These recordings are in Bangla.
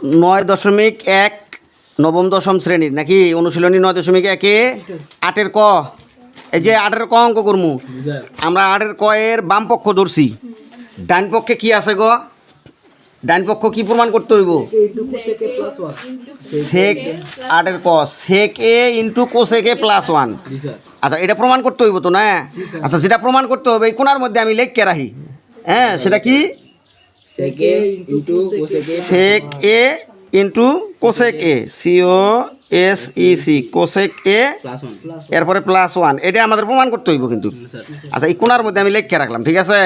9.1 নবম দশম শ্রেণীর নাকি অনুশীলনী 9.1-এ 8-এর ক, এই যে 8-এর ক অঙ্ক করমু আমরা। 8-এর ক এর বাম পক্ষ ধরছি, ডান পক্ষে কি আছে গো? ডান পক্ষ কি প্রমাণ করতে হইব? সেক 8-এর ক সেক A into cosec A plus 1। আচ্ছা, এটা প্রমাণ করতে হইব তো না? আচ্ছা, যেটা প্রমাণ করতে হবে এই কোণার মধ্যে আমি লিখে রাখি। হ্যাঁ, সেটা কি? Sec A into cosec A, COSEC cosec A এরপরে প্লাস 1, এটা আমাদের প্রমাণ করতে হইব কিন্তু। আচ্ছা, এই কোণার মধ্যে আমি লিখে রাখলাম, ঠিক আছে?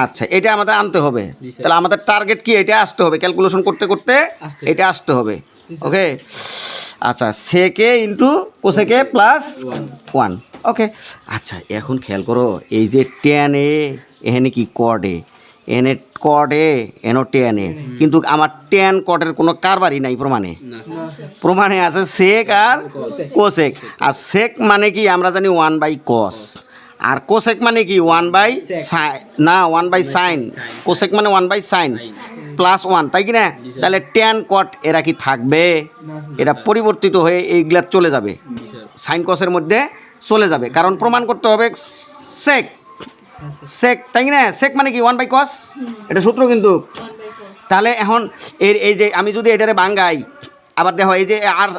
আচ্ছা, এটা আমাদের আনতে হবে। তাহলে আমাদের টার্গেট কি? এটা আসতে হবে, ক্যালকুলেশন করতে করতে এটা আসতে হবে। ওকে, আচ্ছা, সেক A into cosec A plus 1। ওকে, আচ্ছা, এখন খেয়াল করো, এই যে ট্যান এ এখানে কি কড এ, এনে কড এ এনো ট্যান এ, কিন্তু আমার ট্যান কটের কোনো কারবারই নাই প্রমাণে। প্রমাণে আছে সেক আর কোসেক। আর সেক মানে কি আমরা জানি 1/cos, আর কোসেক মানে কি 1/sin। কোসেক মানে 1/sin প্লাস 1, তাই কি না? তাহলে ট্যান কট এরা কি থাকবে? এটা পরিবর্তিত হয়ে এইগুলা চলে যাবে, সাইন কসের মধ্যে চলে যাবে, কারণ প্রমাণ করতে হবে সেক। সেক, তাই কি না? সেক মানে কি 1/cos, এটা সূত্র কিন্তু। তাহলে এখন এই যে আমি যদি এটারে বাঙ্গাই, আবার দেখো এই যে আর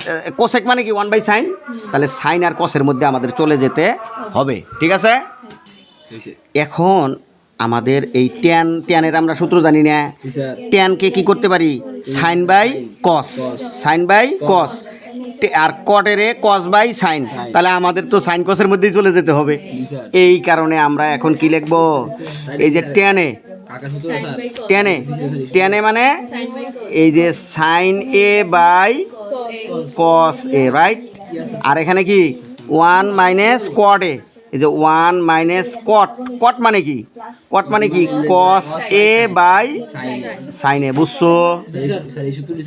কোসেক মানে কি 1/sin, তাহলে সাইন আর কসের মধ্যে আমাদের চলে যেতে হবে, ঠিক আছে? এখন আমাদের এই ট্যানের আমরা সূত্র জানি না। ট্যানকে কি করতে পারি? সাইন বাই কস, আর কটেরে কস বাই সাইন, তাহলে আমাদের তো সাইন কসের মধ্যেই চলে যেতে হবে। এই কারণে আমরা এখন কি লিখবো? এই যে ট্যানে মানে এই যে sine A by cos A, right? আর এখানে কি 1 মাইনাস কট এ, এই যে 1 মাইনাস কট মানে কি? কট মানে কি কস এ বাই সাইন এ, বুঝছো?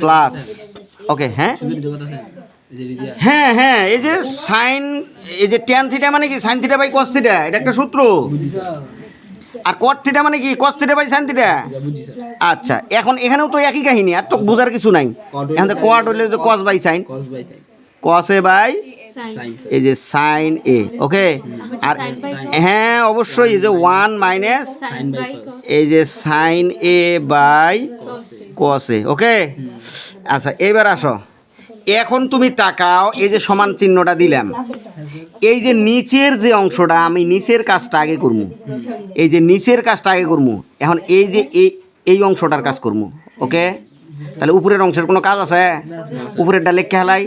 প্লাস, ওকে, হ্যাঁ হ্যাঁ হ্যাঁ, এই যে সাইন, এই যে ট্যান থিটা মানে কি sine theta by cos theta, এটা একটা সূত্র। আর কট থিটা মানে কি cos theta by sine theta. আচ্ছা, এখন এখানেও তো একই কাহিনী, আর তো বোঝার কিছু নাই। এখন তো কট হইলে তো cos by sine, cos A by এই যে সাইন এ, ওকে। আর হ্যাঁ, অবশ্যই এই যে 1 মাইনাস এই যে সাইন এ বাই কস এ, ওকে। আচ্ছা, এবার আসো, এখন তুমি তাকাও, এই যে সমান চিহ্নটা দিলাম, এই যে নিচের যে অংশটা, আমি নিচের কাজটা আগে করবো, এই যে নিচের কাজটা আগে করবো। এখন এই যে এই অংশটার কাজ করবো, ওকে। তাহলে উপরের অংশের কোনো কাজ আছে? উপরেরটা লেখা হেলাই,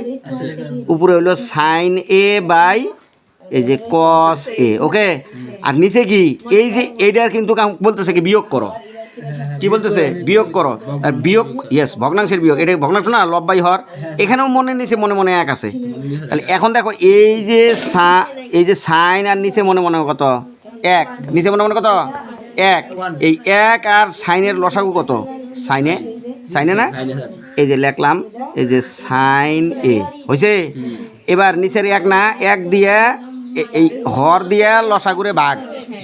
উপরে হইলো সাইন এ বাই এই যে কস এ, ওকে। আর নিচে কি এই যে এইটার কিন্তু বলতেছে কি বিয়োগ করো, কি বলতেছে? বিয়োগ করো। আর বিয়োগ, ইয়েস, ভগ্নাংশের বিয়োগ, এটা ভগ্নাংশ না, লব বাই হর। এখানেও মনে নিচে মনে মনে এক আছে। তাহলে এখন দেখো এই যে সাইন আর নিচে মনে মনে কত? 1, নিচে মনে মনে কত? 1। এই 1 আর সাইনের লসাগু কত? সাইনে না, এই যে লিখলাম এই যে সাইন এ হয়েছে। এবার নিচের 1 না, 1 দিয়ে এই হর দিয়ে লসাগুরে ভাগ,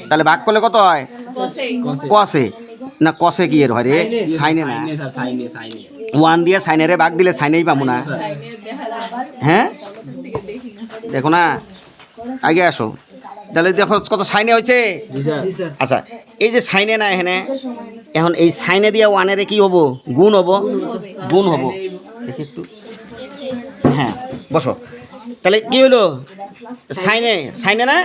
তাহলে ভাগ করলে কত হয়? কসে না, কসে কি এর হয় রে? সাইনে না, 1 দিয়ে সাইনেরে ভাগ দিলে সাইনেই পাবো না। হ্যাঁ, দেখো না, আগে আসো, তাহলে দেখো কত সাইনে হয়েছে। আচ্ছা, এই যে সাইনে না এখানে, এখন এই সাইনে দিয়ে 1-এর কি হবো? গুণ হবো। দেখি একটু, হ্যাঁ, বসো। তাহলে কি হলো? সাইনে না,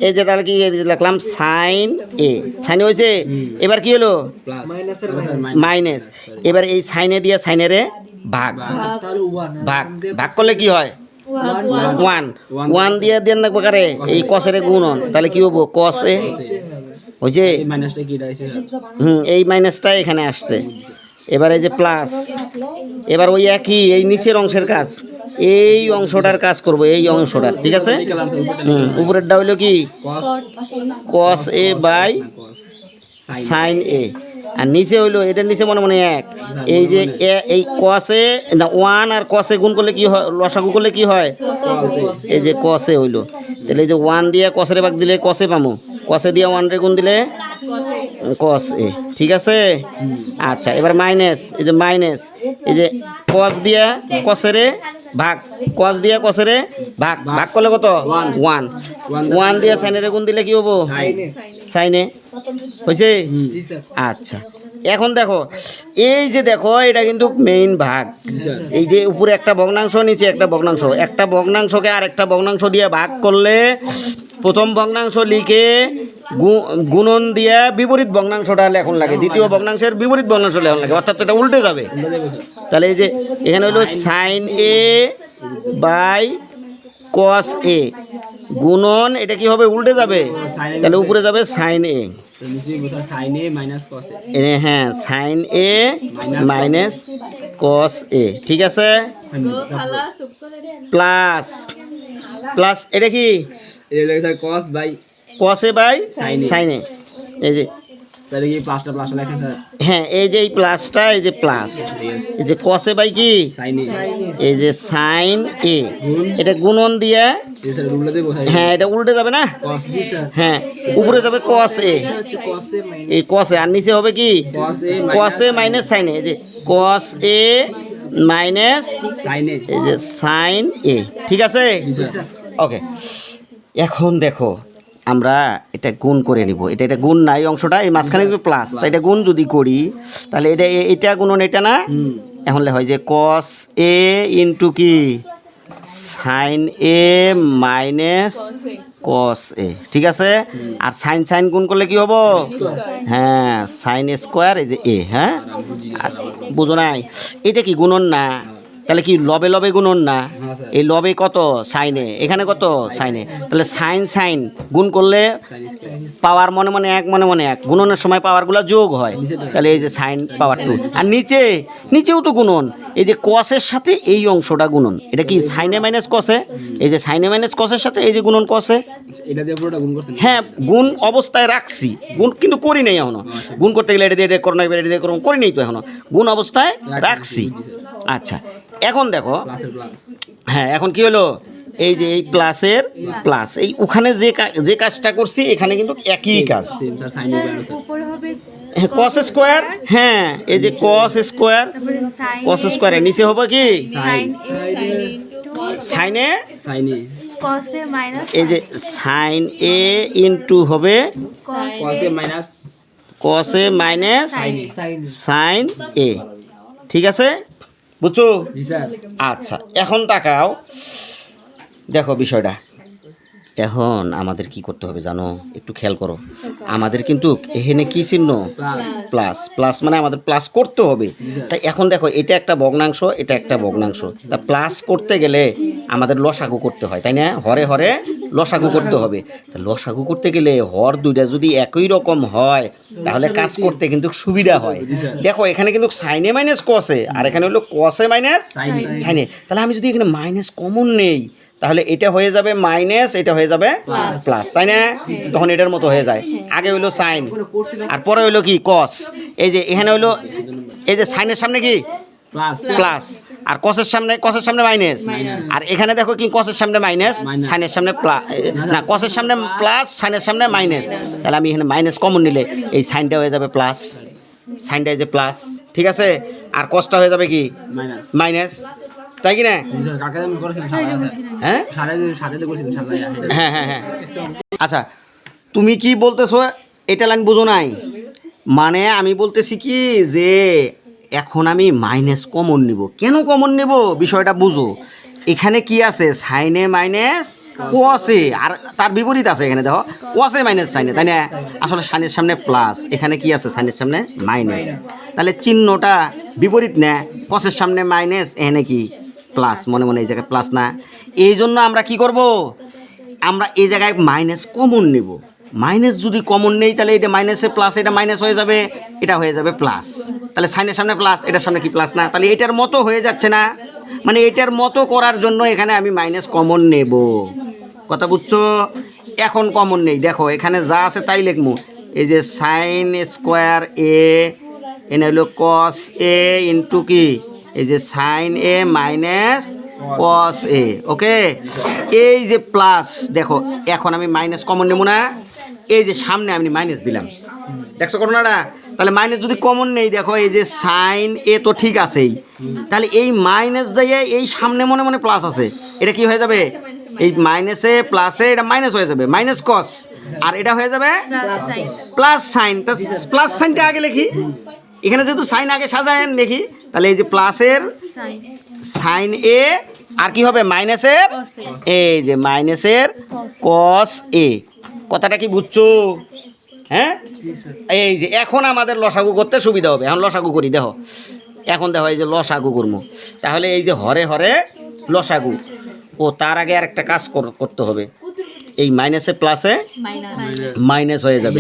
এই যে তাহলে কি লিখলাম সাইন এ, সাইনে হয়েছে। এবার কি হলো? মাইনাস। এবার এই সাইনে দিয়ে সাইনেরে ভাগ করলে কি হয়? 1 দিয়ে দেন না প্রকারে এই কসের গুণন, তাহলে কি হবো? কস এ হয়েছে। এই মাইনাসটা এখানে আসছে। এবার এই যে প্লাস, এবার ওই একই এই নিচের অংশের কাজ, এই অংশটার কাজ করব, এই অংশটার, ঠিক আছে? উপরেরটা হইলো কি কস এ বাই সাইন এ, আর নিচে হইলো এটার নিচে মনে মনে 1। এই যে এই কসে না 1 আর কসে গুণ করলে কি হয়? লসাগু করলে কি হয়? এই যে কসে হইলো, তাহলে এই যে 1 দিয়ে কসের ভাগ দিলে কসে পামু, কসে দিয়ে 1 রে গুণ দিলে কস এ, ঠিক আছে। আচ্ছা এবার মাইনাস, এই যে মাইনাস, এই যে কস দিয়া কসেরে ভাগ, কস দিয়া কসেরে ভাগ, ভাগ করলে কত? 1। 1 দিয়ে সাইনের গুণ দিলে কি হবো? সাইনে হয়েছে। আচ্ছা এখন দেখো, এই যে দেখো এটা কিন্তু মেইন ভাগ, এই যে উপরে একটা ভগ্নাংশ নিচে একটা ভগ্নাংশ, একটা ভগ্নাংশকে আর একটা ভগ্নাংশ দিয়ে ভাগ করলে প্রথম ভগ্নাংশ লিখে গুণন দিয়ে বিপরীত ভগ্নাংশটা লেখন লাগে, দ্বিতীয় ভগ্নাংশের বিপরীত ভগ্নাংশ লেখন লাগে, অর্থাৎ এটা উল্টে যাবে। তাহলে এই যে এখানে হলো সাইন এ বাই কস এ গুণন, এটা কি হবে? উল্টে যাবে, তাহলে উপরে যাবে সাইন এ, হ্যাঁ সাইন এ মাইনাস কস এ, ঠিক আছে। প্লাস প্লাস এটা কি? কস এ বাই সাইন এ, এই যে হ্যাঁ এই যে এই প্লাসটা, এই যে প্লাস, এই যে কস এ বাই কি? এই যে সাইন এ, এটা গুণন দিয়ে, হ্যাঁ এটা উল্টে যাবে না, হ্যাঁ উপরে যাবে কস এ, এই কস এ, আর নিচে হবে কি? কস এ মাইনাস সাইন এ, এই যে কস এ মাইনাস এই যে সাইন এ, ঠিক আছে। ওকে এখন দেখো আমরা এটা গুণ করে নিব, এটা গুণ নাই অংশটা, এই মাঝখানে কিন্তু প্লাস, তাই এটা গুণ যদি করি তাহলে এটা গুণন এটা না, এখন হয় যে কস এ ইন্টু কি? সাইন এ মাইনাস কস এ, ঠিক আছে। আর সাইন সাইন গুণ করলে কি হবো? হ্যাঁ সাইন স্কোয়ার এই যে এ, হ্যাঁ বুঝো নাই, এটা কি গুণন না? তাহলে কি লবে লবে গুণন না? এই লবে কত? সাইনে, এখানে কত? সাইনে, তাহলে সাইন সাইন গুণ করলে পাওয়ার মনে মনে এক, মনে মনে এক, গুণনের সময় পাওয়ারগুলো যোগ হয়, তাহলে এই যে সাইন পাওয়ার 2। আর নিচেও তো গুণন, এই যে কসের সাথে এই অংশটা গুণন, এটা কি? সাইনে মাইনাস কসে, এই যে সাইনে মাইনাস কসের সাথে এই যে গুণন কসে, হ্যাঁ গুণ অবস্থায় রাখছি, গুণ কিন্তু করি নাই এখনো, গুণ করতে গেলে এটা দিয়ে এটা করো না, এটা দিয়ে করি নেই তো এখনো, গুণ অবস্থায় রাখছি। আচ্ছা এখন দেখো, হ্যাঁ এখন কি হলো? এই যে এই প্লাসের প্লাস, এই ওখানে যে কাজটা করছি এখানে কিন্তু একই কাজ, কস স্কোয়ার, হ্যাঁ এই যে কস স্কোয়ার, কস স্কোয়ারের নিচে হবে কি? সাইনে, এই যে সাইন এ ইন্টু হবে কস এ মাইনাস সাইন এ, ঠিক আছে, বুঝছো? আচ্ছা এখন তাকাও, দেখো বিষয়টা এখন আমাদের কি করতে হবে জানো? একটু খেয়াল করো, আমাদের কিন্তু এখানে কি চিহ্ন? প্লাস, প্লাস মানে আমাদের প্লাস করতে হবে। তাই এখন দেখো এটা একটা ভগ্নাংশ, এটা একটা ভগ্নাংশ, তা প্লাস করতে গেলে আমাদের লসাগু করতে হয়, তাই না? হরে হরে লসাগু করতে হবে। তা লসাগু করতে গেলে হর দুইটা যদি একই রকম হয় তাহলে কাজ করতে কিন্তু সুবিধা হয়। দেখো এখানে কিন্তু সাইনে মাইনাস কসে, আর এখানে হলো কসে মাইনাস সাইনে, তাহলে আমি যদি এখানে মাইনাস কমন নেই তাহলে এটা হয়ে যাবে মাইনাস, এটা হয়ে যাবে প্লাস, তাই না? তখন এটার মতো হয়ে যায়, আগে হইলো সাইন আর পরে হইলো কি? কস। এই যে এখানে হইলো এই যে সাইনের সামনে কি? প্লাস, আর কসের সামনে মাইনাস, আর এখানে দেখো কি? কসের সামনে মাইনাস, সাইনের সামনে প্লাস, না কসের সামনে প্লাস, সাইনের সামনে মাইনাস, তাহলে আমি এখানে মাইনাস কমন নিলে এই সাইনটা হয়ে যাবে প্লাস, সাইনটা এই যে প্লাস, ঠিক আছে, আর কসটা হয়ে যাবে কি? মাইনাস, তাই কি না? হ্যাঁ হ্যাঁ হ্যাঁ হ্যাঁ। আচ্ছা তুমি কি বলতেছো এটা লাইন বুঝো নাই? মানে আমি বলতেছি কি যে এখন আমি মাইনাস কমন নিব, কেন কমন নিব বিষয়টা বুঝো। এখানে কি আছে? সাইনে মাইনাস কসে, আর তার বিপরীত আছে এখানে দেখো কসে মাইনাস সাইনে, তাই না? আসলে সাইনের সামনে প্লাস, এখানে কি আছে? সাইনের সামনে মাইনাস, তাহলে চিহ্নটা বিপরীত না, কসের সামনে মাইনাস, এখানে কি? প্লাস, মনে মনে এই জায়গায় প্লাস না, এই জন্য আমরা কি করব? আমরা এই জায়গায় মাইনাস কমন নেব। মাইনাস যদি কমন নেই তাহলে এটা মাইনাসে প্লাস, এটা মাইনাস হয়ে যাবে, এটা হয়ে যাবে প্লাস, তাহলে সাইনের সামনে প্লাস, এটার সামনে কি প্লাস না? তাহলে এটার মতো হয়ে যাচ্ছে না, মানে এটার মতো করার জন্য এখানে আমি মাইনাস কমন নেব, কথা বুঝছো? এখন কমন নেই, দেখো এখানে যা আছে তাই লিখবো, এই যে সাইন স্কোয়ার এ, এনে হলো কস এ ইন্টু কি? এই যে সাইন এ মাইনাস কস এ, ওকে। এই যে প্লাস, দেখো এখন আমি মাইনাস কমন নেব না, এই যে সামনে আমি মাইনাস দিলাম, দেখছো ঘটনাটা? তাহলে মাইনাস যদি কমন নেই, দেখো এই যে সাইন এ তো ঠিক আছেই, তাহলে এই মাইনাস দিয়ে এই সামনে মনে মনে প্লাস আছে, এটা কি হয়ে যাবে? এই মাইনাসে প্লাসে এটা মাইনাস হয়ে যাবে, মাইনাস কস, আর এটা হয়ে যাবে প্লাস সাইন। তা প্লাস সাইনটা আগে লিখি, এখানে যেহেতু সাইন আগে সাজায় লিখি, তাহলে এই যে প্লাসের সাইন এ আর কি হবে মাইনাসের, এই যে মাইনাসের কস এ। কথাটা কি বুঝছো? হ্যাঁ, এই যে এখন আমাদের লসাগু করতে সুবিধা হবে। এখন লসাগু করি, দেখো এখন দেখো এই যে লসাগু করবো, তাহলে এই যে হরে হরে লসাগু, ও তার আগে আর একটা কাজ করতে হবে, এই মাইনাসে প্লাসে মাইনাস হয়ে যাবে।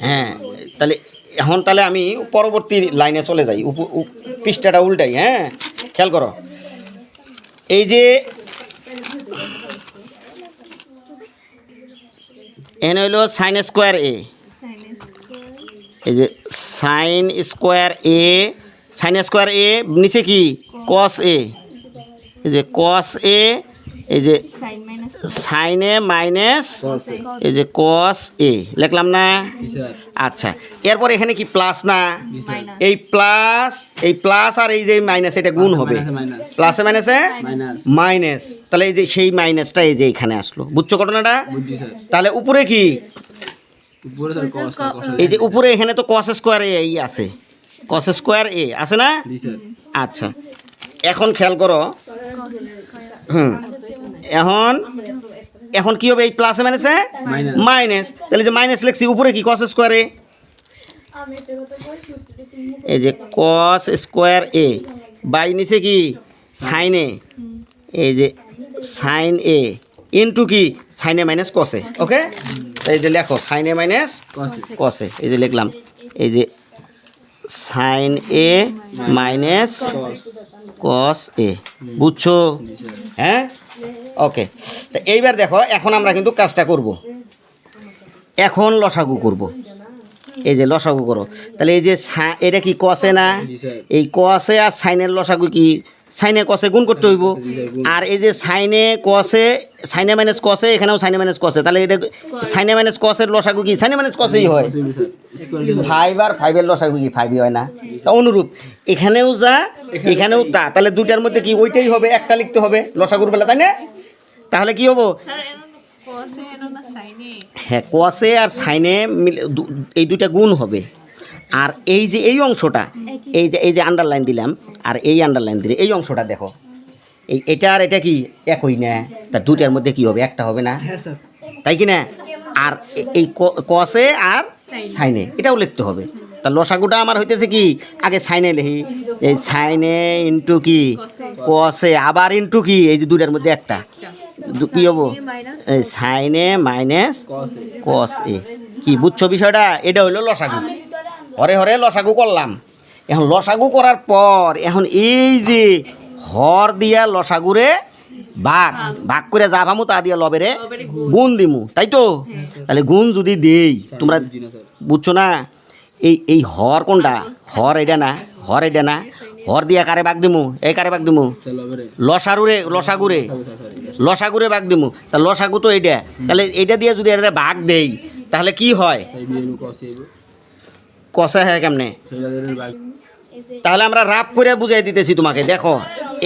হ্যাঁ, তাহলে এখন তাহলে আমি পরবর্তী লাইনে চলে যাই, পৃষ্ঠাটা উল্টাই। হ্যাঁ, খেয়াল করো, এই যে এখানে হইল সাইন স্কোয়ার এ, এই যে সাইন স্কোয়ার এ, সাইন স্কোয়ার এ নিচে কি কস এ, এই যে কস এ, এই যে সাইনে মাইনাস এই যে কস এ লিখলাম না? আচ্ছা, এরপর এখানে কি প্লাস না? এই প্লাস আর এই যে মাইনাস, এটা গুণ হবে, প্লাসে মাইনাসে মাইনাস, তাহলে এই যে সেই মাইনাসটা এই যে এখানে আসলো। বুঝছো ঘটনাটা? তাহলে উপরে কি, এই যে উপরে এখানে তো কস স্কোয়ার এ আছে, কস স্কোয়ার এ আছে না? আচ্ছা, এখন খেয়াল করো, এখন কি হবে? এই প্লাসে মাইনাসে মাইনাস, তাহলে যে মাইনাস লিখছি, উপরে কি কস স্কোয়ার এ, এই যে কস স্কোয়ার এ বাই নিচে কি সাইন এ, এই যে সাইন এ ইন্টু কি সাইন এ মাইনাস কসে। ওকে, এই যে লেখো সাইন এ মাইনাস কসে, এই যে লিখলাম, এই যে সাইন এ মাইনাস কস এ। বুঝছো? হ্যাঁ, ওকে। তো এইবার দেখো, এখন আমরা কিন্তু কাজটা করব, এখন লসাগু করব। এই যে লসাগু করো, তাহলে এই যে এটা কি কসে না? এই কসে আর সাইনের লসাগু কি সাইনে কসে গুণ করতে হইব, আর এই যে সাইনে কসে, সাইনে মাইনাস কসে, এখানেও সাইনে মাইনাস কসে, তাহলে এটা সাইনে মাইনাস কসের লসাগু কি সাইনে মাইনাস কসেই হয়। 5 আর 5 এর লসাগু কি 5ই হয় না? তা অনুরূপ এখানেও যা এখানেও তা, তাহলে দুইটার মধ্যে কি ওইটাই হবে, একটা লিখতে হবে লসাগুর বেলা, তাই না? তাহলে কি হবো? হ্যাঁ, কসে আর সাইনে এই দুইটা গুণ হবে, আর এই যে এই অংশটা, এই যে আন্ডারলাইন দিলাম আর এই আন্ডারলাইন দিলে এই অংশটা দেখো, এটা আর এটা কি একই না? তা দুইটার মধ্যে কি হবে? একটা হবে না, তাই কি না? আর এই কসে আর সাইনে এটাও লিখতে হবে। তা লসাগুটা আমার হইতেছে কি, আগে সাইনে লিখি, এই সাইনে ইন্টু কি কসে, আবার ইন্টু কি এই যে দুইটার মধ্যে একটা, কি হবো? এই সাইনে মাইনাস কস এ। কি বুঝছো বিষয়টা? এটা হইলো লসাগু। হরে হরে লসাগু করলাম। এখন লসাগু করার পর এখন এই যে হর দিয়া লসাগুরে ভাগ ভাগ করে যা ভামু তা দিয়া লবেরে গুণ দিমু, তাই তো? তাহলে গুণ যদি দেই, তোমরা বুঝছো না? এই হর কোনটা? হর এটা না, হর এটা না, হর দিয়া কারে ভাগ দিমু? এই কারে ভাগ দিমু? লসাগুরে ভাগ দিমু। তা লসাগু তো এইটা, তাহলে এইটা দিয়ে যদি এটা ভাগ দেই তাহলে কি হয়? কষা হয় কেমনে? তাহলে আমরা রাপ করে বুঝাই দিতেছি তোমাকে। দেখো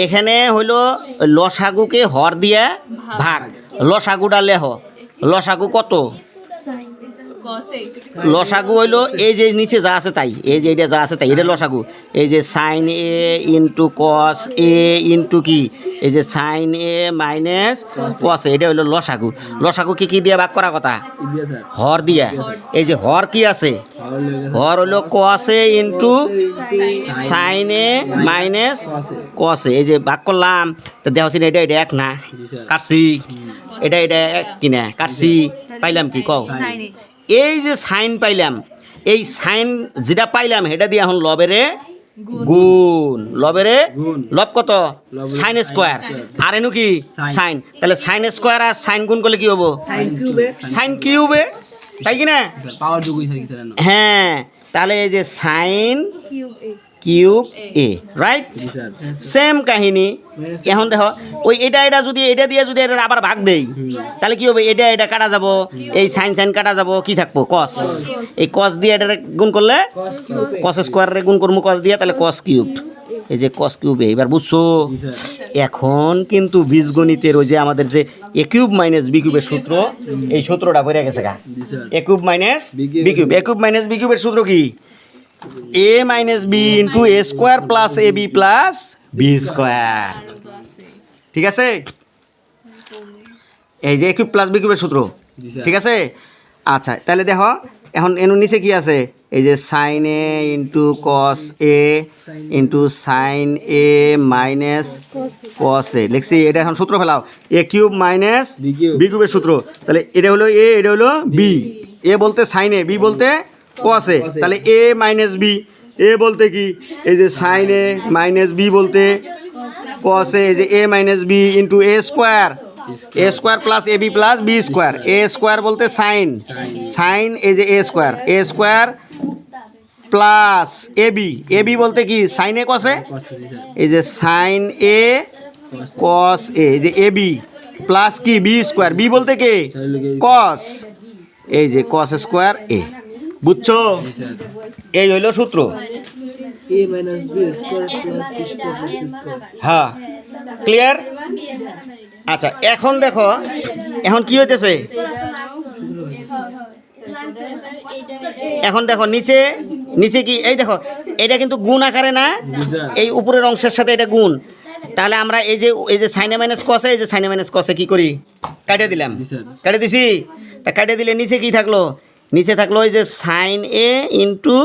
এখানে হইল লসাগুকে হর দিয়ে ভাগ, লসাগুটা লেহ, লসাগু কত? লসাগু হইল এই যে নিচে যা আছে তাই, এই যে এটা যা আছে তাই, এটা লসাগু। এই যে sine A into cos A into কি এই যে সাইন এ মাইনাস কস, এটা হইল লসাগু। লসাগু কি দিয়ে ভাগ করা কথা? হর দিয়া। এই যে হর কি আছে? হর হইল কস A into sine A minus cos এ। এই যে ভাগ করলাম, তো দেখছিন এটা এটা এক না, কাটছি, এটা এক কিনা কাটছি, পাইলাম কি কও? এই যে সাইন পাইলাম, এই সাইন যেটা পাইলাম সেটা দিয়ে এখন লবেরে গুণ, লবেরে লব কত? সাইন স্কোয়ার, আর এনু কি সাইন। তাহলে সাইন স্কোয়ার আর সাইন গুণ করলে কি হবো? সাইন কিউবে, তাই কি না? হ্যাঁ, তাহলে এই যে সাইন কিউব এ রাইট জি স্যার সেম কাহিনী এখন দেখো ওই এটা যদি এটা দিয়ে যদি এটা আবার ভাগ দেই তাহলে কি হবে এটা কাটা যাব এই সাইন কাটা যাব কি থাকবো কস এই কস দিয়ে এটা গুণ করলে কস স্কোয়ারে গুণ করবো কস দিয়ে তাহলে কস কিউব এই যে কস কিউব এবার বুঝছো জি স্যার এখন কিন্তু বীজগণিতের ওই যে আমাদের যে এ কিউব মাইনাস বি কিউবের সূত্র এই সূত্রটা বেরিয়ে গেছে গা জি sir A cube minus B cube minus B কিউবের সূত্র কি A minus B into A square plus A B plus B square ঠিক আছে এই যে এ কিউব প্লাস বি কিউবের সূত্র জি স্যার ঠিক আছে আচ্ছা তাহলে দেখো এখন এর নিচে কি আছে এই যে sine A into cos A into sine A minus cos A লিখছি এটা এখন সূত্র ফেলাও A cube minus B cube B কিউবের সূত্র তাহলে এটা হলো এ এটা হলো বি এ বলতে সাইন এ বি বলতে কস এ তাহলে এ মাইনাস বি এ বলতে কি এই যে সাইন এ মাইনাস বি বলতে কস এ এই যে এ minus B into A square plus A B plus B square A square বলতে সাইন এই যে এ স্কোয়ার প্লাস এ বি বলতে কি সাইন এ কস এ জি স্যার এই যে সাইন এ কস এ এই যে এ বি প্লাস কি বি স্কোয়ার বি বলতে কি কস এই যে কস স্কোয়ার এ বুঝছো জি স্যার এই হইল সূত্র a minus b square plus b square plus c square হ্যাঁ ক্লিয়ার আচ্ছা এখন দেখো এখন কি হইতেছে এখন দেখো নিচে কি এই দেখো এটা কিন্তু গুণ আকারে না জি স্যার এই উপরের অংশের সাথে এটা গুণ তাহলে আমরা এই যে সাইনে মাইনাস কসে এই যে সাইনে মাইনাস কসে কি করি কাটে দিলাম জি স্যার কাটে দিছি তা কাটে দিলে নিচে কি থাকলো নিচে থাকলো এই যে সাইন এ ইন্টু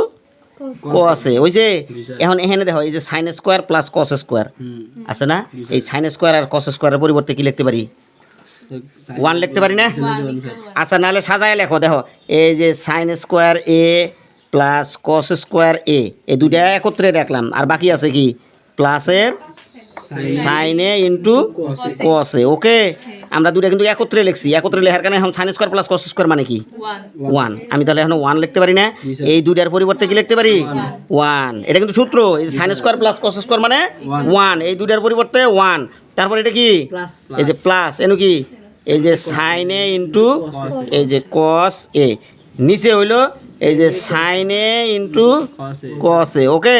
কস এ ওই যে এখন এখানে দেখো এই যে sine square plus cos square আছে না এই সাইন স্কোয়ার আর কস স্কোয়ারের পরিবর্তে কি লিখতে পারি 1 লিখতে পারি না আচ্ছা নাহলে সাজায় লেখো দেখো এই যে সাইন স্কোয়ার এ প্লাস কস স্কোয়ার এ এই দুইটা একত্রে রাখলাম আর বাকি আছে কি প্লাসের সাইন এ ইন্টু কস এ ওকে আমরা দুইটা কিন্তু একত্রে লিখছি একত্রে লেখার কারণে এখন sine square plus cos square মানে কি 1 আমি তাহলে এখন 1 লিখতে পারি না এই দুইটার পরিবর্তে কি লিখতে পারি 1 এটা কিন্তু সূত্র এই sine square plus cos square মানে 1 এই দুইটার পরিবর্তে 1 তারপর এটা কি এই যে প্লাস এনো কি এই যে সাইন এ ইন্টু এই যে কস এ নিচে হইলো এই যে সাইন এ ইন্টু কস এ ওকে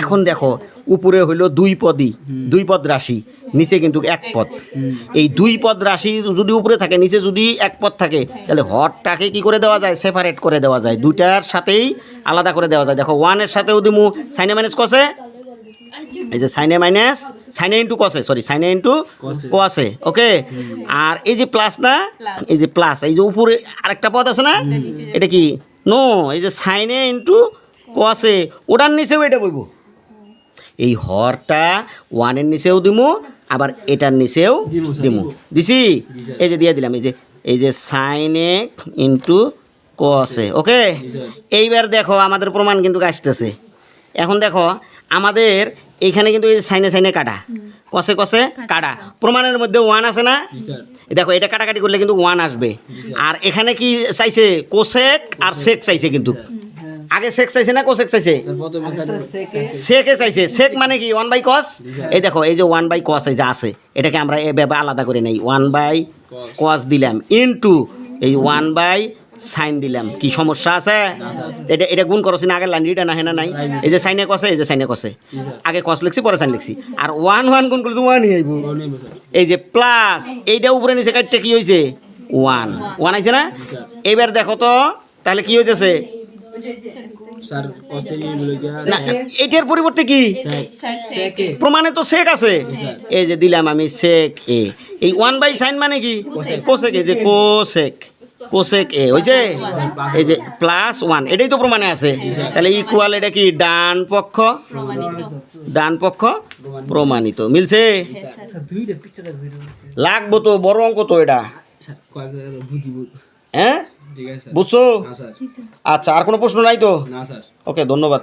এখন দেখো উপরে হইলো দুই পদ রাশি নিচে কিন্তু এক পদ এই দুই পদ রাশি যদি উপরে থাকে নিচে যদি এক পদ থাকে তাহলে হরটাকে কি করে দেওয়া যায় সেপারেট করে দেওয়া যায় দুইটার সাথেই আলাদা করে দেওয়া যায় দেখো 1 এর সাথেও দিমু সাইনে মাইনাস কসে এই যে সাইনে ইন্টু কসে সাইনে ইন্টু কসে ওকে আর এই যে প্লাস না এই যে প্লাস এই যে উপরে আরেকটা পদ আছে না এটা কি নো এই যে সাইনে ইন্টু কসে ওটার নিচেও এটা বইব এই হরটা 1 এর নিচেও দিমু আবার এটার নিচেও দিমু দিছি এই যে দিয়ে দিলাম এই যে সাইনে ইন্টু কসে ওকে এইবার দেখো আমাদের প্রমাণ কিন্তু আসতেছে এখন দেখো আমাদের এইখানে কিন্তু এই সাইনে কাটা কসে কাটা প্রমাণের মধ্যে 1 আছে না দেখো এটা কাটাকাটি করলে কিন্তু 1 আসবে আর এখানে কি চাইছে কোসেক আর সেক চাইছে কিন্তু আগে সেক চাইছে না কোসেক চাইছে সেকে চাইছে সেক মানে কি 1 বাই কস এই দেখো এই যে 1 বাই কস এই যে আছে এটাকে আমরা এভাবে আলাদা করে নেই 1 বাই কস দিলাম ইনটু এই 1 বাই সাইন দিলাম কি সমস্যা আছে এটা গুণ করছি না আগে লাইন এটা না হেনা নাই এই যে সাইনে কসে এই যে সাইনে কসে আগে কস লিখছি পরে সাইন লিখছি আর 1 গুণ করলে তো 1 ই আইব এই যে প্লাস এইটা উপরে নিচে কাটতে কি হইছে 1 আইছে না এবার দেখো তো তাহলে কি হইতেছে স্যার কসে না এটার পরিবর্তে কি প্রমাণে তো সেক আছে এই যে দিলাম আমি সেক এ এই 1 বাই সাইন মানে কি কোসেক এই যে কোসেক এ হইছে এই যে প্লাস 1 এটাই তো প্রমাণে আছে তাহলে ইকুয়াল এটা কি ডান পক্ষ প্রমাণিত মিলছে লাগবো তো বড় অঙ্ক তো এটা হ্যাঁ বুঝছো আচ্ছা আর কোনো প্রশ্ন নাই তো না স্যার ওকে ধন্যবাদ